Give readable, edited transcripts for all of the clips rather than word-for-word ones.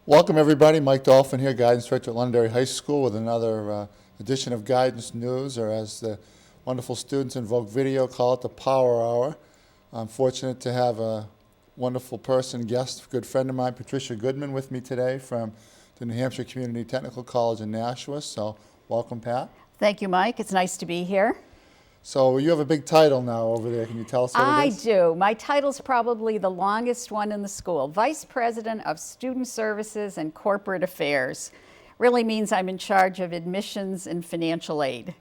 Welcome everybody, Mike Dolphin here, Guidance Director at Londonderry High School with another edition of Guidance News, or as the wonderful students in Vogue Video call it, the Power Hour. I'm fortunate to have a wonderful person, guest, good friend of mine, Patricia Goodman, with me today from the New Hampshire Community Technical College in Nashua. So welcome, Pat. Thank you, Mike. It's nice to be here. So you have a big title now over there. Can you tell us what it is? I do. My title's probably the longest one in the school. Vice President of Student Services and Corporate Affairs. Really means I'm in charge of admissions and financial aid.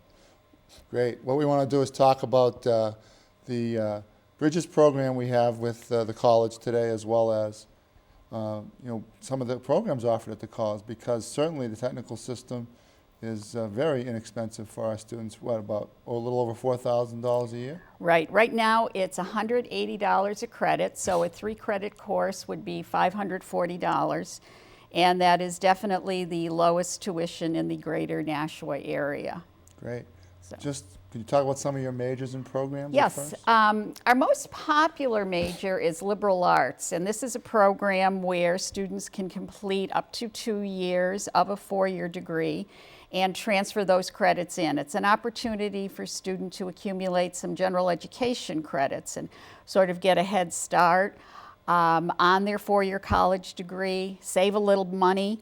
Great. What we want to do is talk about the Bridges program we have with the college today, as well as some of the programs offered at the college, because certainly the technical system is very inexpensive for our students. What, about a little over $4,000 a year? Right. Right now it's $180 a credit, so a 3-credit course would be $540, and that is definitely the lowest tuition in the greater Nashua area. Great. Just, can you talk about some of your majors and programs? Yes. Our most popular major is liberal arts, and this is a program where students can complete up to 2 years of a 4-year degree and transfer those credits in. It's an opportunity for students to accumulate some general education credits and sort of get a head start on their 4-year college degree, save a little money.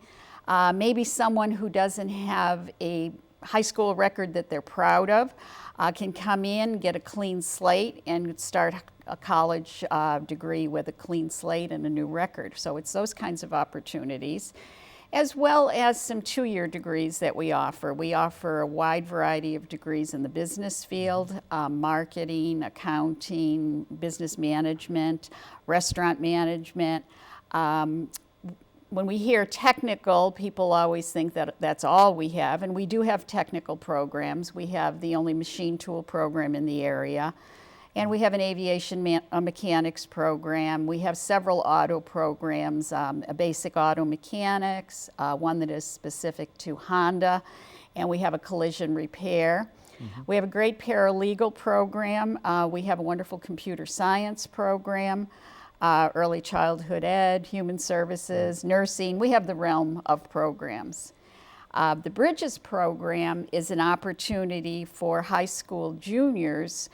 Maybe someone who doesn't have a high school record that they're proud of can come in, get a clean slate, and start a college degree with a clean slate and a new record. So it's those kinds of opportunities, as well as some 2-year degrees that we offer. We offer a wide variety of degrees in the business field, marketing, accounting, business management, restaurant management. When we hear technical, people always think that that's all we have, and we do have technical programs. We have the only machine tool program in the area, and we have an aviation mechanics program. We have several auto programs, a basic auto mechanics, one that is specific to Honda, and we have a collision repair. We have a great paralegal program. We have a wonderful computer science program, early childhood ed, human services, nursing. We have the realm of programs. The Bridges program is an opportunity for high school juniors,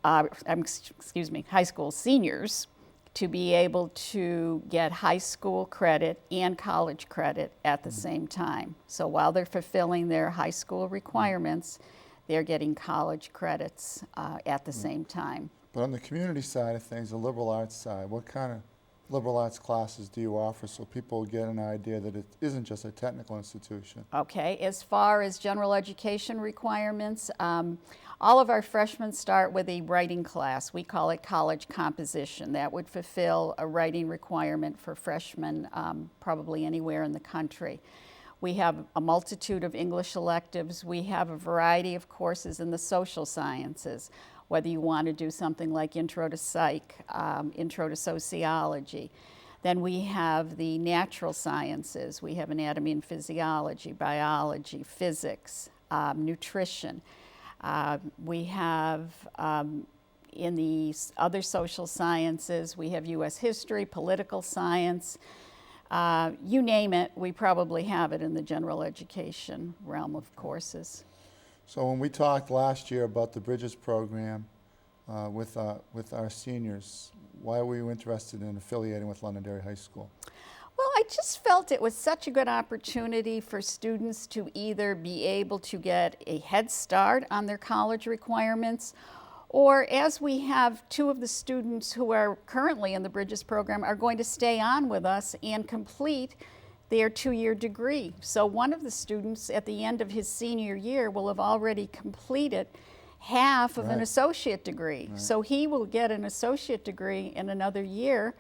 high school seniors, to be able to get high school credit and college credit at the same time. So while they're fulfilling their high school requirements, they're getting college credits at the same time. But on the community side of things, the liberal arts side, what kind of liberal arts classes do you offer so people get an idea that it isn't just a technical institution? Okay, as far as general education requirements, all of our freshmen start with a writing class. We call it college composition. That would fulfill a writing requirement for freshmen probably anywhere in the country. We have a multitude of English electives. We have a variety of courses in the social sciences, whether you want to do something like Intro to Psych, Intro to Sociology. Then we have the natural sciences. We have anatomy and physiology, biology, physics, nutrition. We have, in the other social sciences, we have U.S. history, political science. You name it, we probably have it in the general education realm of courses. So when we talked last year about the Bridges program with our seniors, why were you interested in affiliating with Londonderry High School? Well, I just felt it was such a good opportunity for students to either be able to get a head start on their college requirements, or as we have 2 of the students who are currently in the Bridges program are going to stay on with us and complete their 2-year degree. So one of the students at the end of his senior year will have already completed half of an associate degree. So he will get an associate degree in another year,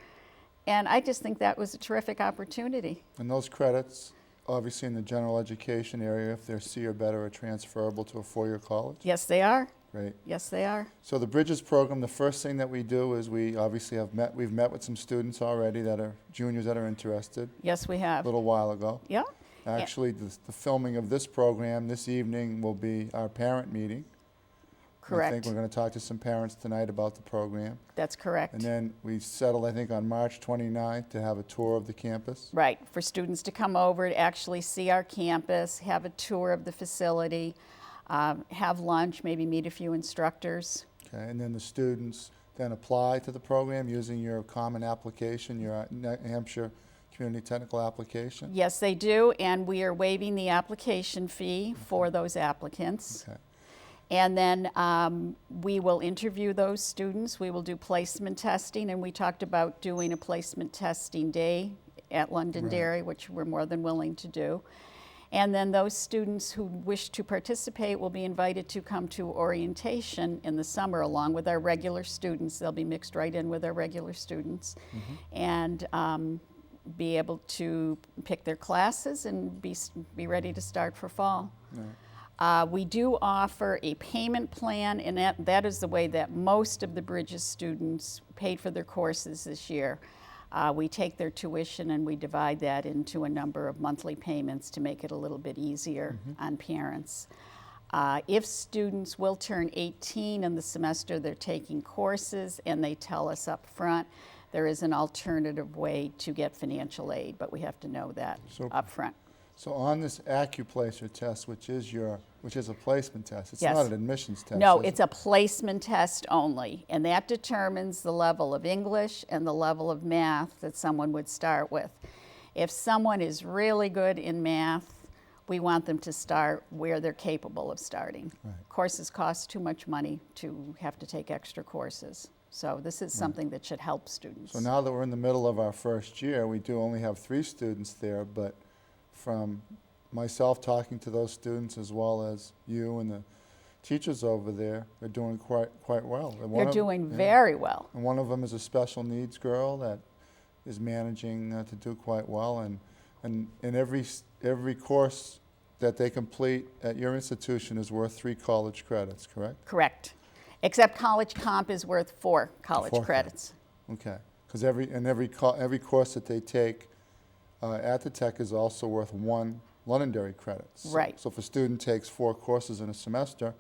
and I just think that was a terrific opportunity. And those credits, obviously in the general education area, if they're C or better, are transferable to a 4-year college? Yes, they are. Great. Yes, they are. So the Bridges program, the first thing that we do is we obviously we've met with some students already that are juniors that are interested. Yes, we have. A little while ago. Yeah. Actually, the filming of this program this evening will be our parent meeting. Correct. I think we're going to talk to some parents tonight about the program. That's correct. And then we settled, I think, on March 29th to have a tour of the campus. Right, for students to come over to actually see our campus, have a tour of the facility, have lunch, maybe meet a few instructors. Okay, and then the students then apply to the program using your common application, your New Hampshire Community Technical Application. Yes, they do, and we are waiving the application fee for those applicants. Okay. And then we will interview those students. We will do placement testing, and we talked about doing a placement testing day at Londonderry, which we're more than willing to do. And then those students who wish to participate will be invited to come to orientation in the summer along with our regular students. They'll be mixed right in with our regular students and be able to pick their classes and be ready to start for fall. We do offer a payment plan, and that is the way that most of the Bridges students paid for their courses this year. We take their tuition and we divide that into a number of monthly payments to make it a little bit easier on parents. If students will turn 18 in the semester they're taking courses and they tell us up front, there is an alternative way to get financial aid, but we have to know that up front. So on this AccuPlacer test, which is a placement test, it's Yes. not an admissions test. No, is it's it? a placement test only, and that determines the level of English and the level of math that someone would start with. If someone is really good in math, we want them to start where they're capable of starting. Right. Courses cost too much money to have to take extra courses. So this is something that should help students. So now that we're in the middle of our first year, we do only have 3 students there, but from myself talking to those students as well as you and the teachers over there, they're doing quite well. And They're doing very well. And one of them is a special needs girl that is managing to do quite well. And every course that they complete at your institution is worth 3 college credits, correct? Correct. Except college comp is worth 4 college 4 credits. Okay, because every course that they take at the Tech is also worth 1 Londonderry credit. Right. So if a student takes 4 courses in a semester,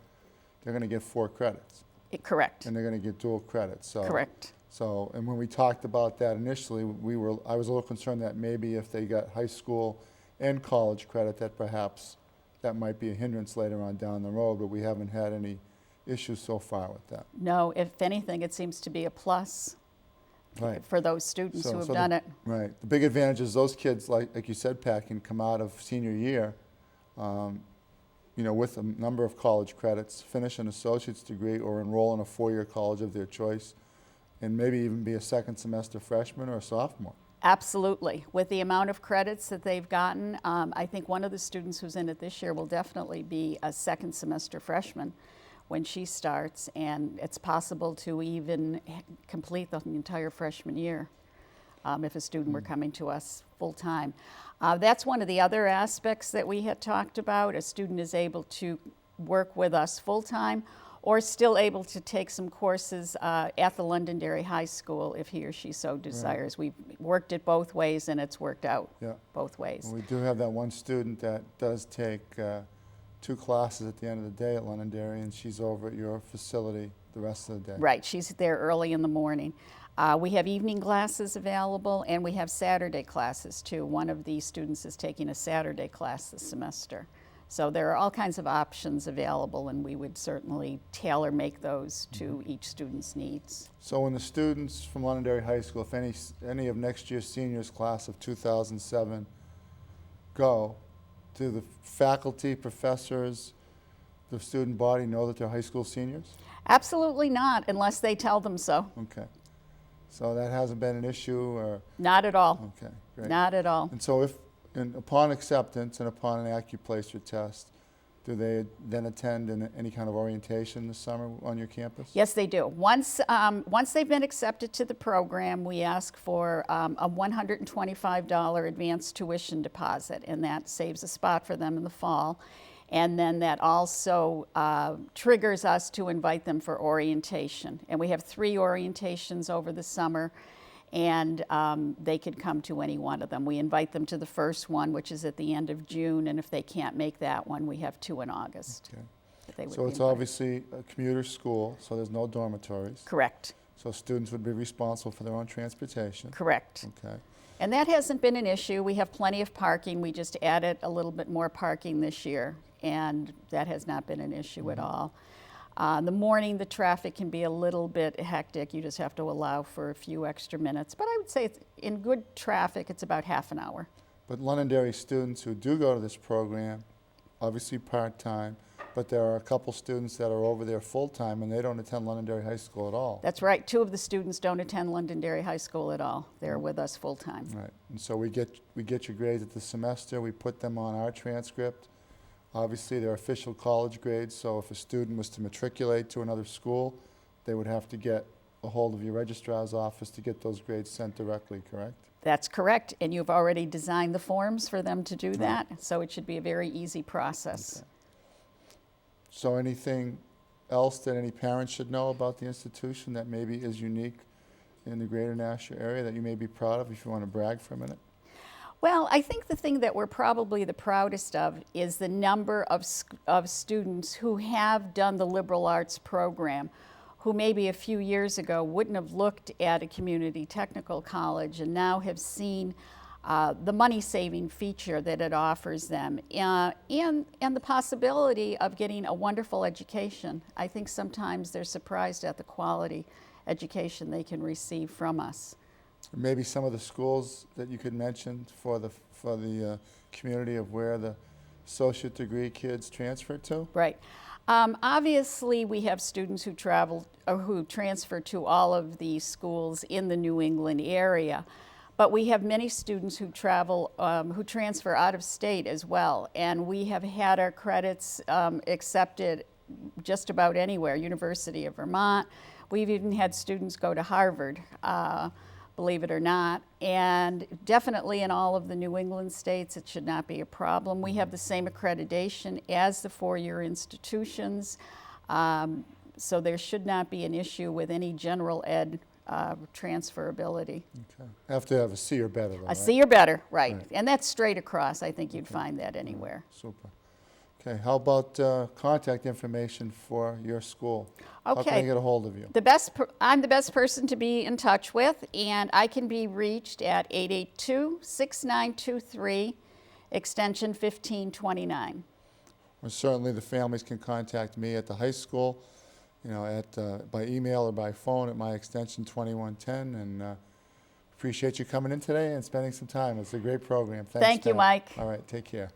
they're going to get 4 credits. Correct. And they're going to get dual credits. So, Correct. So, and when we talked about that initially, I was a little concerned that maybe if they got high school and college credit, that perhaps that might be a hindrance later on down the road, but we haven't had any issues so far with that. No, if anything, it seems to be a plus Right. for those students who have done it. Right. The big advantage is those kids, like you said, Pat, can come out of senior year, with a number of college credits, finish an associate's degree, or enroll in a 4-year college of their choice, and maybe even be a second semester freshman or a sophomore. Absolutely. With the amount of credits that they've gotten, I think one of the students who's in it this year will definitely be a second semester freshman when she starts, and it's possible to even complete the entire freshman year if a student were coming to us full time. That's one of the other aspects that we had talked about. A student is able to work with us full time or still able to take some courses at the Londonderry High School if he or she so desires. We've worked it both ways and it's worked out both ways. Well, we do have that one student that does take 2 classes at the end of the day at Londonderry, and she's over at your facility the rest of the day. Right, she's there early in the morning. We have evening classes available, and we have Saturday classes too. One of the students is taking a Saturday class this semester. So there are all kinds of options available, and we would certainly tailor make those to each student's needs. So when the students from Londonderry High School, if any of next year's seniors class of 2007 go, do the faculty, professors, the student body know that they're high school seniors? Absolutely not, unless they tell them so. Okay. So that hasn't been an issue, or? Not at all. Okay, great. Not at all. And so upon acceptance and upon an AccuPlacer test, do they then attend any kind of orientation this summer on your campus? Yes, they do. Once they've been accepted to the program, we ask for a $125 advance tuition deposit, and that saves a spot for them in the fall. And then that also triggers us to invite them for orientation. And we have 3 orientations over the summer, and they could come to any one of them. We invite them to the first one, which is at the end of June, and if they can't make that one, we have 2 in August. Okay. they would So be it's invited. obviously a commuter school, so there's no dormitories. Correct, So students would be responsible for their own transportation. correct. Okay. And that hasn't been an issue. We have plenty of parking. We just added a little bit more parking this year, and that has not been an issue at all. In the morning, the traffic can be a little bit hectic. You just have to allow for a few extra minutes. But I would say in good traffic, it's about half an hour. But Londonderry students who do go to this program, obviously part-time, but there are a couple students that are over there full-time and they don't attend Londonderry High School at all. That's right. 2 of the students don't attend Londonderry High School at all. They're with us full-time. Right, and so we get your grades at the semester, we put them on our transcript. Obviously, they're official college grades, so if a student was to matriculate to another school, they would have to get a hold of your registrar's office to get those grades sent directly, correct? That's correct, and you've already designed the forms for them to do that, so it should be a very easy process. Okay. So anything else that any parents should know about the institution that maybe is unique in the greater Nashua area that you may be proud of, if you want to brag for a minute? Well, I think the thing that we're probably the proudest of is the number of students who have done the liberal arts program, who maybe a few years ago wouldn't have looked at a community technical college and now have seen the money-saving feature that it offers them, and the possibility of getting a wonderful education. I think sometimes they're surprised at the quality education they can receive from us. Maybe some of the schools that you could mention for the community of where the associate degree kids transfer to? Right. Obviously, we have students who travel or who transfer to all of these schools in the New England area. But we have many students who travel, who transfer out of state as well. And we have had our credits accepted just about anywhere, University of Vermont. We've even had students go to Harvard, believe it or not. And definitely in all of the New England states, it should not be a problem. We have the same accreditation as the four-year institutions. So there should not be an issue with any general ed transferability. Okay. Have to have a C or better, though, A right? C or better, right. Right. And that's straight across. I think you'd find that anywhere. Super. Okay, how about contact information for your school? How can I Okay. get a hold of you? I'm the best person to be in touch with, and I can be reached at 882-6923, extension 1529. Well, certainly the families can contact me at the high school, you know, by email or by phone at my extension 2110, and appreciate you coming in today and spending some time. It's a great program. Thanks, Thank you, Pat. Mike. All right, take care.